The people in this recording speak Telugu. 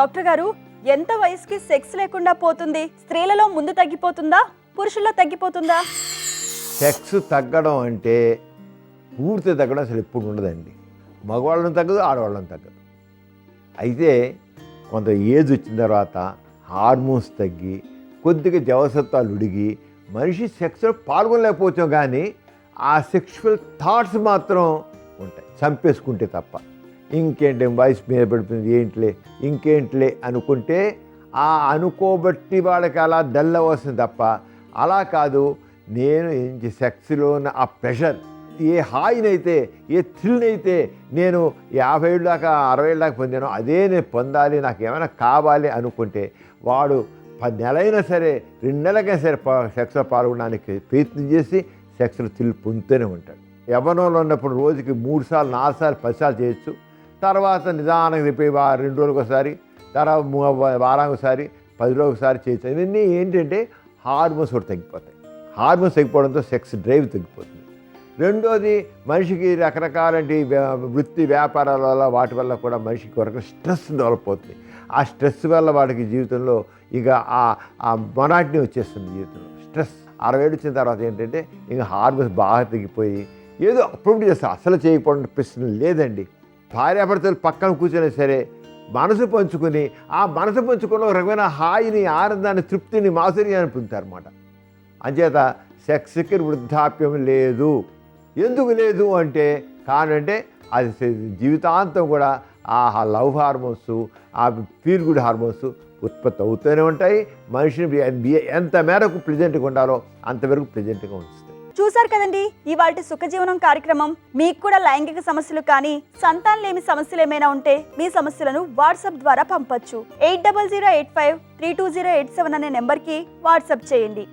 డాక్టర్ గారు, ఎంత వయసుకి సెక్స్ లేకుండా పోతుంది? స్త్రీలలో ముందు తగ్గిపోతుందా, పురుషుల్లో తగ్గిపోతుందా? సెక్స్ తగ్గడం అంటే పూర్తి తగ్గడం అసలు ఎప్పుడు ఉండదండి. మగవాళ్ళని తగ్గదు, ఆడవాళ్ళని తగ్గదు. అయితే కొంత ఏజ్ వచ్చిన తర్వాత హార్మోన్స్ తగ్గి కొద్దిగా జవసత్వాలు ఉడిగి మనిషి సెక్స్లో పాల్గొనలేకపోతాం, కానీ ఆ సెక్షువల్ థాట్స్ మాత్రం ఉంటాయి, చంపేసుకుంటే తప్ప. ఇంకేంటి వయసు మీద పడిపోయింది, ఇంకేంట్లే అనుకుంటే ఆ అనుకోబట్టి వాళ్ళకి అలా డల్ అవ్వాల్సింది తప్ప, అలా కాదు. నేను సెక్స్లో ఉన్న ఆ ప్రెషర్, ఏ హాయినైతే, ఏ థ్రిల్నైతే నేను 50 ఏళ్ళ దాకా 60 ఏళ్ళ దాకా పొందానో అదే నేను పొందాలి, నాకు ఏమైనా కావాలి అనుకుంటే వాడు 10 నెలలైనా సరే 2 నెలలకైనా సరే సెక్స్లో పాల్గొనడానికి ప్రయత్నం చేసి సెక్స్లో థ్రిల్ పొందుతూనే ఉంటాడు. యవ్వనంలో ఉన్నప్పుడు రోజుకి 3 సార్లు 4 సార్లు 10 సార్లు చేయొచ్చు. తర్వాత నిదానంగా చెప్పి 2 రోజులకు ఒకసారి, తర్వాత వారానికి ఒకసారి, 10 రోజులకు ఒకసారి చేయొచ్చు. ఇవన్నీ ఏంటంటే హార్మోన్స్ కూడా తగ్గిపోతాయి. హార్మోన్స్ తగ్గిపోవడంతో సెక్స్ డ్రైవ్ తగ్గిపోతుంది. రెండోది, మనిషికి రకరకాలంటి వృత్తి వ్యాపారాల వల్ల వాటి వల్ల కూడా మనిషికి వరకు స్ట్రెస్ డెవలప్ అవుతుంది. ఆ స్ట్రెస్ వల్ల వాడికి జీవితంలో ఇక ఆ మొనాటిని వచ్చేస్తుంది జీవితంలో. స్ట్రెస్ 60 ఏళ్ళు వచ్చిన తర్వాత ఏంటంటే ఇంకా హార్మోన్స్ బాగా తగ్గిపోయి ఏదో అప్పుడు చేస్తారు. అసలు చేయకపోవడం ప్రశ్న లేదండి. భార్యాభర్తలు పక్కన కూర్చొని సరే మనసు పంచుకొని ఆ మనసు పంచుకున్న ఒక రకమైన హాయిని, ఆనందాన్ని, తృప్తిని, మాధుర్యాన్ని పొందుతారు అన్నమాట. అంచేత సెక్స్కి వృద్ధాప్యం లేదు. ఎందుకు లేదు అంటే కానంటే అది జీవితాంతం కూడా ఆ లవ్ హార్మోన్స్, ఆ ఫీల్ గుడ్ హార్మోన్స్ ఉత్పత్తి అవుతూనే ఉంటాయి. మనిషిని ఎంత మేరకు ప్రెజెంట్గా ఉండాలో అంతవరకు ప్రెజెంట్గా ఉంచుతాయి. చూసారు కదండి ఇవాల్టి సుఖజీవనం కార్యక్రమం. మీకు కూడా లైంగిక సమస్యలు కానీ సంతానలేమి సమస్యలు ఏమైనా ఉంటే మీ సమస్యలను వాట్సాప్ ద్వారా పంపొచ్చు. 8008532087 అనే నెంబర్కి వాట్సాప్ చేయండి.